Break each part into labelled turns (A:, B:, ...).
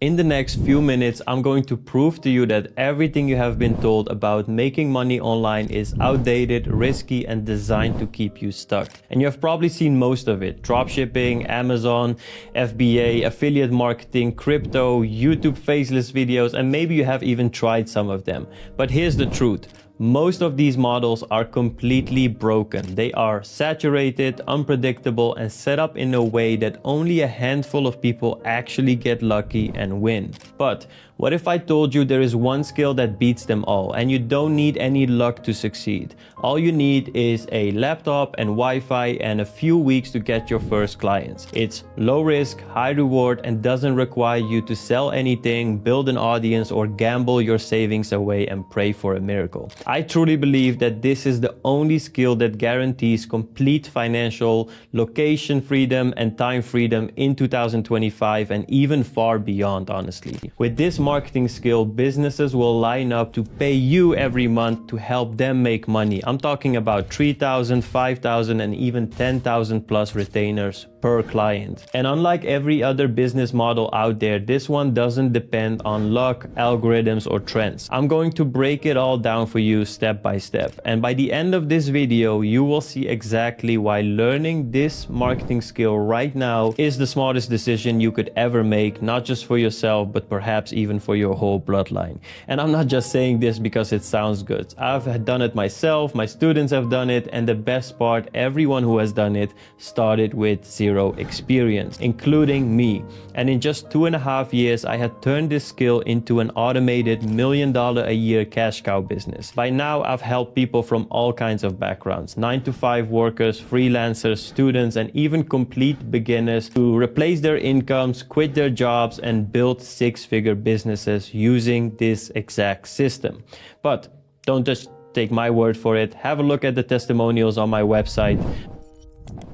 A: In the next few minutes, I'm going to prove to you that everything you have been told about making money online is outdated, risky, and designed to keep you stuck. And you have probably seen most of it: dropshipping, Amazon, FBA, affiliate marketing, crypto, YouTube faceless videos, and maybe you have even tried some of them. But here's the truth. Most of these models are completely broken. They are saturated, unpredictable, and set up in a way that only a handful of people actually get lucky and win. But what if I told you there is one skill that beats them all, and you don't need any luck to succeed? All you need is a laptop and Wi-Fi and a few weeks to get your first clients. It's low risk, high reward, and doesn't require you to sell anything, build an audience, or gamble your savings away and pray for a miracle. I truly believe that this is the only skill that guarantees complete financial, location freedom, and time freedom in 2025 and even far beyond, honestly. With this marketing skill, businesses will line up to pay you every month to help them make money. I'm talking about 3,000, 5,000, and even 10,000 plus retainers per client. And unlike every other business model out there, this one doesn't depend on luck, algorithms, or trends. I'm going to break it all down for you step by step. And by the end of this video, you will see exactly why learning this marketing skill right now is the smartest decision you could ever make, not just for yourself, but perhaps even for your whole bloodline. And I'm not just saying this because it sounds good. I've done it myself, my students have done it, and the best part, everyone who has done it started with zero experience, including me. And in just 2.5 years, I had turned this skill into an automated $1 million a year cash cow business. By now, I've helped people from all kinds of backgrounds: 9-to-5 workers, freelancers, students, and even complete beginners to replace their incomes, quit their jobs, and build six-figure businesses using this exact system. But don't just take my word for it. Have a look at the testimonials on my website.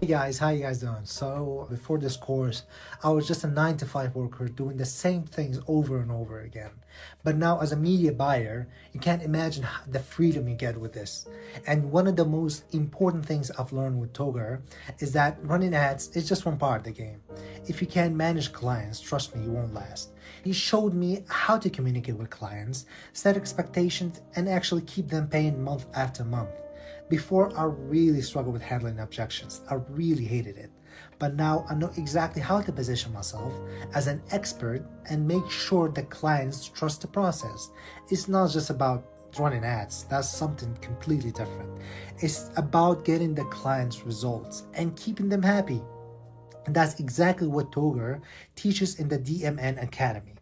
B: Hey guys, how you guys doing? So before this course, I was just a 9-to-5 worker doing the same things over and over again. But now as a media buyer, you can't imagine the freedom you get with this. And one of the most important things I've learned with Togar is that running ads is just one part of the game. If you can't manage clients, trust me, you won't last. He showed me how to communicate with clients, set expectations, and actually keep them paying month after month. Before, I really struggled with handling objections. I really hated it. But now I know exactly how to position myself as an expert and make sure that clients trust the process. It's not just about running ads. That's something completely different. It's about getting the clients results and keeping them happy. And that's exactly what Togar teaches in the DMN Academy.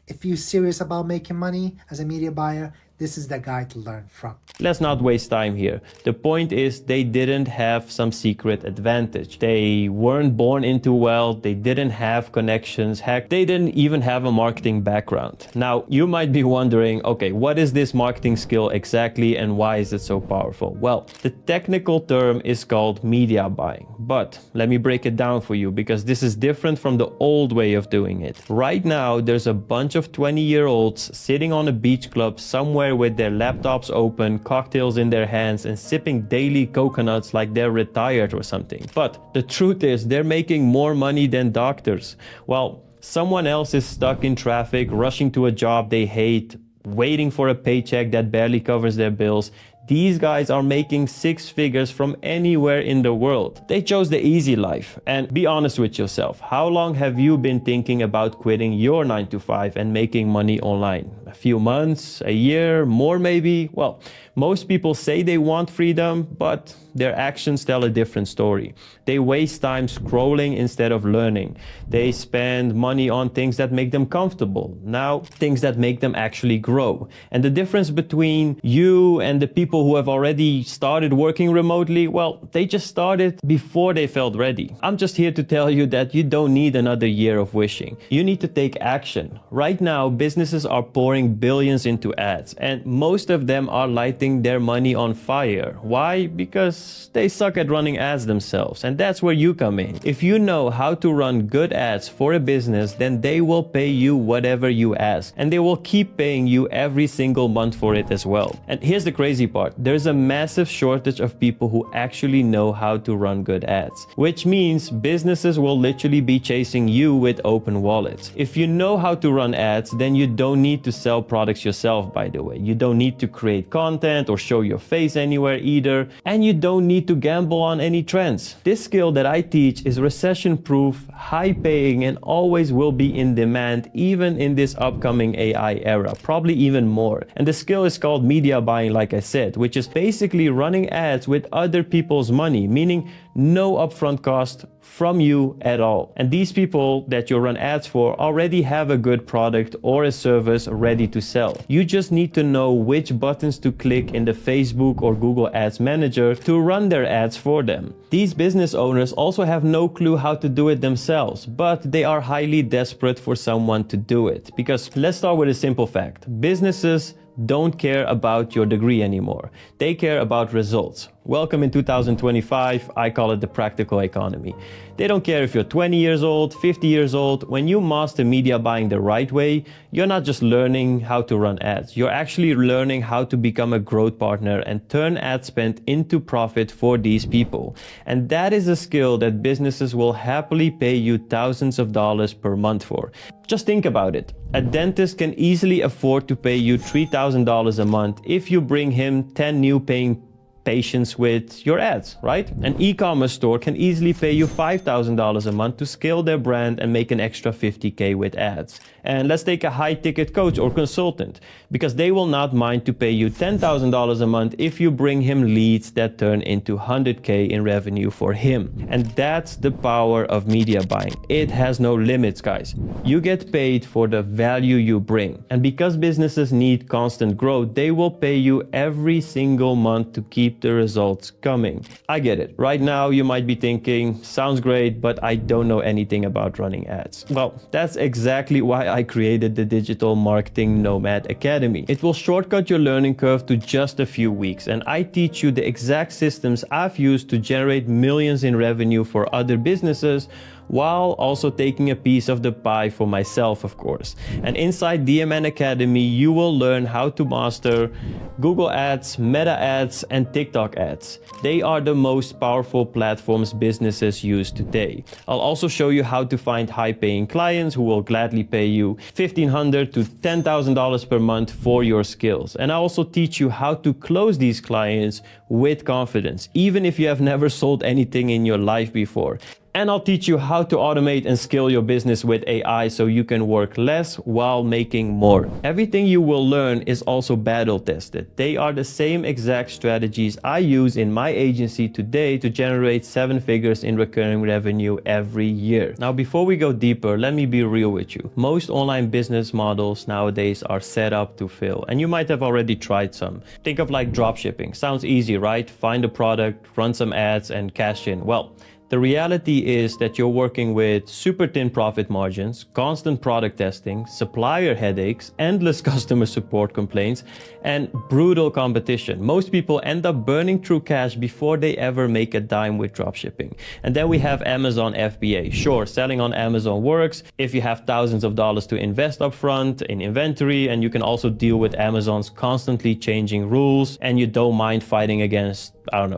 B: If you're serious about making money as a media buyer, this is the guy to learn from.
A: Let's not waste time here. The point is, they didn't have some secret advantage. They weren't born into wealth. They didn't have connections. Heck, they didn't even have a marketing background. Now, you might be wondering, okay, what is this marketing skill exactly and why is it so powerful? Well, the technical term is called media buying. But let me break it down for you because this is different from the old way of doing it. Right now, there's a bunch of 20-year-olds sitting on a beach club somewhere with their laptops open, cocktails in their hands, and sipping daily coconuts like they're retired or something. But the truth is, they're making more money than doctors. While someone else is stuck in traffic, rushing to a job they hate, waiting for a paycheck that barely covers their bills, these guys are making six figures from anywhere in the world. They chose the easy life. And be honest with yourself, how long have you been thinking about quitting your 9-to-5 and making money online? A few months, a year, more maybe? Well, most people say they want freedom, but their actions tell a different story. They waste time scrolling instead of learning. They spend money on things that make them comfortable. Now, things that make them actually grow. And the difference between you and the people who have already started working remotely, well, they just started before they felt ready. I'm just here to tell you that you don't need another year of wishing. You need to take action. Right now, businesses are pouring throwing billions into ads, and most of them are lighting their money on fire. Why? Because they suck at running ads themselves, and that's where you come in. If you know how to run good ads for a business, then they will pay you whatever you ask, and they will keep paying you every single month for it as well. And here's the crazy part. There's a massive shortage of people who actually know how to run good ads, which means businesses will literally be chasing you with open wallets. If you know how to run ads, then you don't need to sell products yourself, by the way. You don't need to create content or show your face anywhere either, and you don't need to gamble on any trends. This skill that I teach is recession-proof, high-paying, and always will be in demand even in this upcoming AI era, probably even more. And the skill is called media buying, like I said, which is basically running ads with other people's money, meaning no upfront cost from you at all. And these people that you run ads for already have a good product or a service ready to sell. You just need to know which buttons to click in the Facebook or Google Ads Manager to run their ads for them. These business owners also have no clue how to do it themselves, but they are highly desperate for someone to do it. Because let's start with a simple fact. Businesses don't care about your degree anymore. They care about results. Welcome in 2025, I call it the practical economy. They don't care if you're 20 years old, 50 years old. When you master media buying the right way, you're not just learning how to run ads. You're actually learning how to become a growth partner and turn ad spend into profit for these people. And that is a skill that businesses will happily pay you thousands of dollars per month for. Just think about it. A dentist can easily afford to pay you $3,000 a month if you bring him 10 new paying patients with your ads, right? An e-commerce store can easily pay you $5,000 a month to scale their brand and make an extra 50K with ads. And let's take a high-ticket coach or consultant, because they will not mind to pay you $10,000 a month if you bring him leads that turn into 100K in revenue for him. And that's the power of media buying. It has no limits, guys. You get paid for the value you bring. And because businesses need constant growth, they will pay you every single month to keep the results coming. I get it. Right now, you might be thinking, sounds great, but I don't know anything about running ads. Well, that's exactly why I created the Digital Marketing Nomad Academy. It will shortcut your learning curve to just a few weeks, and I teach you the exact systems I've used to generate millions in revenue for other businesses, while also taking a piece of the pie for myself, of course. And inside DMN Academy, you will learn how to master Google Ads, Meta Ads, and TikTok ads. They are the most powerful platforms businesses use today. I'll also show you how to find high-paying clients who will gladly pay you $1,500 to $10,000 per month for your skills. And I also teach you how to close these clients with confidence, even if you have never sold anything in your life before. And I'll teach you how to automate and scale your business with AI so you can work less while making more. Everything you will learn is also battle tested. They are the same exact strategies I use in my agency today to generate 7 figures in recurring revenue every year. Now, before we go deeper, let me be real with you. Most online business models nowadays are set up to fail, and you might have already tried some. Think of like dropshipping. Sounds easy, right? Find a product, run some ads, and cash in. Well, the reality is that you're working with super thin profit margins, constant product testing, supplier headaches, endless customer support complaints, and brutal competition. Most people end up burning through cash before they ever make a dime with dropshipping. And then we have Amazon FBA. Sure, selling on Amazon works if you have thousands of dollars to invest upfront in inventory, and you can also deal with Amazon's constantly changing rules, and you don't mind fighting against,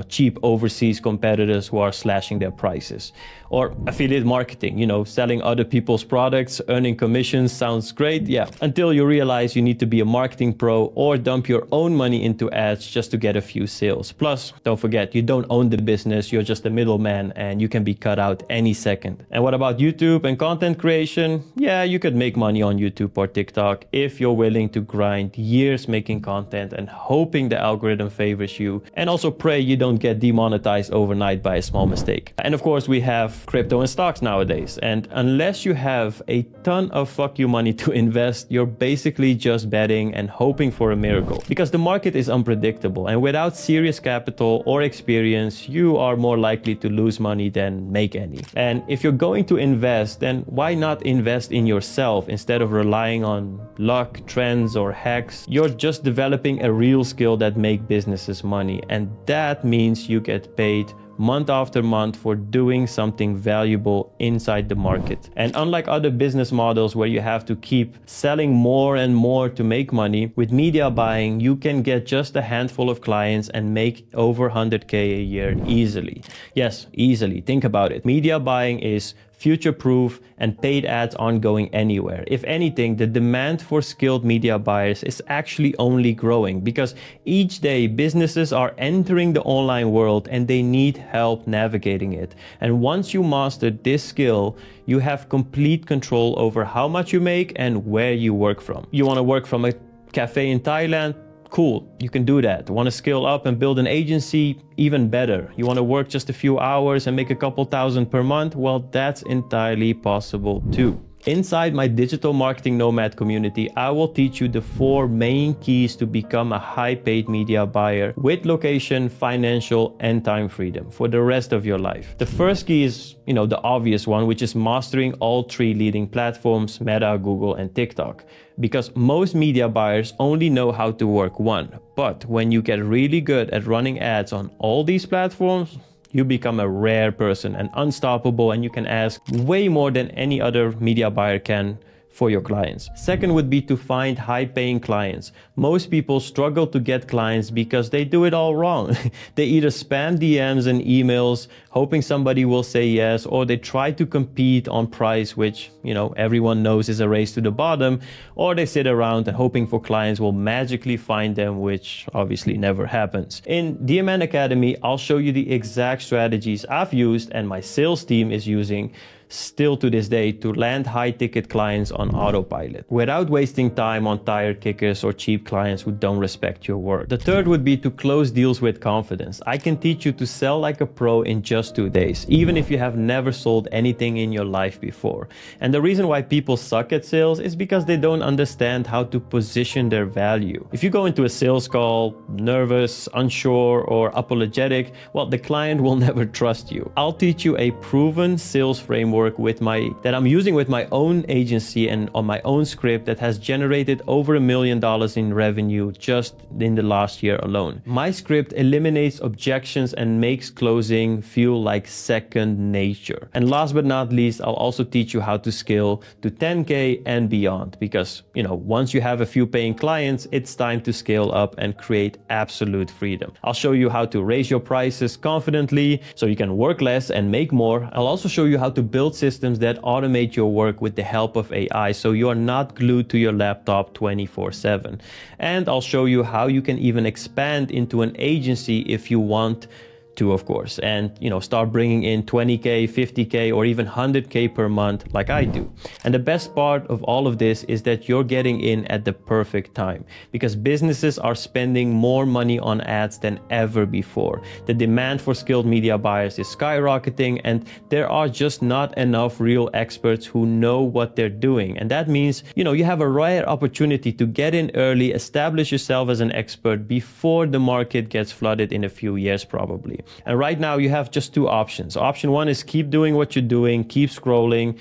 A: cheap overseas competitors who are slashing their prices. Or affiliate marketing, selling other people's products, earning commissions sounds great, yeah, until you realize you need to be a marketing pro or dump your own money into ads just to get a few sales. Plus, don't forget, you don't own the business, you're just a middleman and you can be cut out any second. And what about YouTube and content creation? Yeah, you could make money on YouTube or TikTok if you're willing to grind years making content and hoping the algorithm favors you, and also pray you don't get demonetized overnight by a small mistake. And And of course, we have crypto and stocks nowadays. And unless you have a ton of fuck you money to invest, you're basically just betting and hoping for a miracle. Because the market is unpredictable, and without serious capital or experience, you are more likely to lose money than make any. And if you're going to invest, then why not invest in yourself instead of relying on luck, trends, or hacks? You're just developing a real skill that make businesses money, and that means you get paid month after month for doing something valuable inside the market. And unlike other business models where you have to keep selling more and more to make money, with media buying, you can get just a handful of clients and make over 100K a year easily. Yes, easily. Think about it. Media buying is future-proof and paid ads aren't going anywhere. If anything, the demand for skilled media buyers is actually only growing because each day businesses are entering the online world and they need help navigating it. And once you master this skill, you have complete control over how much you make and where you work from. You want to work from a cafe in Thailand? Cool, you can do that. Want to scale up and build an agency? Even better. You want to work just a few hours and make a couple thousand per month? Well, that's entirely possible too. Inside my digital marketing nomad community, I will teach you the 4 main keys to become a high-paid media buyer with location, financial, and time freedom for the rest of your life. The first key is, the obvious one, which is mastering all 3 leading platforms, Meta, Google, and TikTok. Because most media buyers only know how to work one. But when you get really good at running ads on all these platforms, you become a rare person and unstoppable, and you can ask way more than any other media buyer can for your clients. Second would be to find high-paying clients. Most people struggle to get clients because they do it all wrong. They either spam DMs and emails hoping somebody will say yes, or they try to compete on price, which, everyone knows is a race to the bottom, or they sit around and hoping for clients will magically find them, which obviously never happens. In DMN Academy, I'll show you the exact strategies I've used and my sales team is using still to this day to land high-ticket clients on autopilot without wasting time on tire kickers or cheap clients who don't respect your work. The third would be to close deals with confidence. I can teach you to sell like a pro in just 2 days, even if you have never sold anything in your life before. And the reason why people suck at sales is because they don't understand how to position their value. If you go into a sales call nervous, unsure, or apologetic, well, the client will never trust you. I'll teach you a proven sales framework that I'm using with my own agency and on my own script that has generated over $1 million in revenue just in the last year alone. My script eliminates objections and makes closing feel like second nature. And last but not least, I'll also teach you how to scale to 10K and beyond because, once you have a few paying clients, it's time to scale up and create absolute freedom. I'll show you how to raise your prices confidently so you can work less and make more. I'll also show you how to build systems that automate your work with the help of AI so you are not glued to your laptop 24/7. And I'll show you how you can even expand into an agency if you want to, of course, and start bringing in 20K, 50K, or even 100K per month like I do. And the best part of all of this is that you're getting in at the perfect time because businesses are spending more money on ads than ever before. The demand for skilled media buyers is skyrocketing and there are just not enough real experts who know what they're doing. And that means, you have a rare opportunity to get in early, establish yourself as an expert before the market gets flooded in a few years probably. And right now you have just 2 options. Option 1 is keep doing what you're doing, keep scrolling,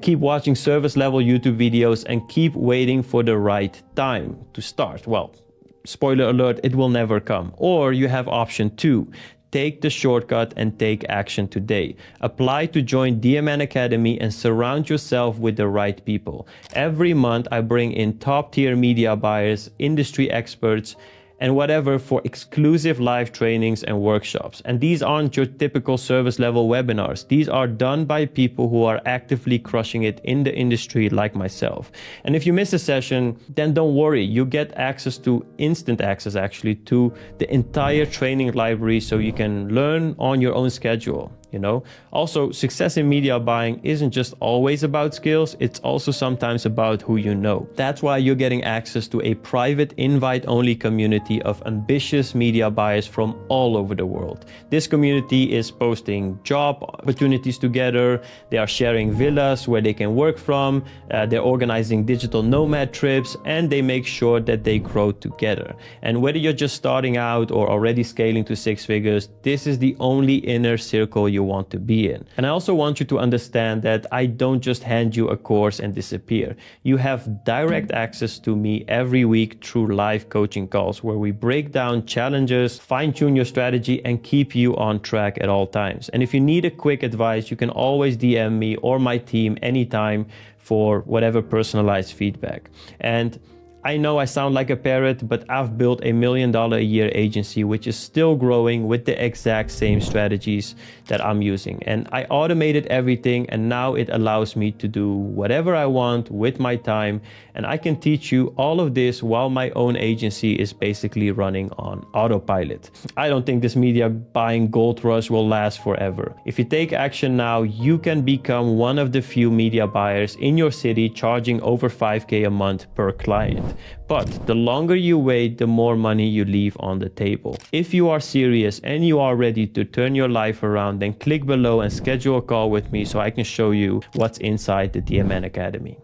A: keep watching service level YouTube videos and keep waiting for the right time to start. Well, spoiler alert, it will never come. Or you have option 2. Take the shortcut and take action today. Apply to join DMN Academy and surround yourself with the right people. Every month I bring in top tier media buyers, industry experts, and whatever for exclusive live trainings and workshops. And these aren't your typical service level webinars. These are done by people who are actively crushing it in the industry like myself. And if you miss a session, then don't worry. You get instant access actually to the entire training library so you can learn on your own schedule. you know? Also, success in media buying isn't just always about skills, it's also sometimes about who you know. That's why you're getting access to a private invite-only community of ambitious media buyers from all over the world. This community is posting job opportunities together, they are sharing villas where they can work from, they're organizing digital nomad trips, and they make sure that they grow together. And whether you're just starting out or already scaling to 6 figures, this is the only inner circle you want to be in. And I also want you to understand that I don't just hand you a course and disappear. You have direct access to me every week through live coaching calls where we break down challenges, fine-tune your strategy, and keep you on track at all times. And if you need a quick advice, you can always DM me or my team anytime for whatever personalized feedback. And I know I sound like a parrot, but I've built $1 million a year agency, which is still growing with the exact same strategies that I'm using. And I automated everything, and now it allows me to do whatever I want with my time. And I can teach you all of this while my own agency is basically running on autopilot. I don't think this media buying gold rush will last forever. If you take action now, you can become one of the few media buyers in your city charging over $5K a month per client. But the longer you wait, the more money you leave on the table. If you are serious and you are ready to turn your life around, then click below and schedule a call with me so I can show you what's inside the DMN Academy.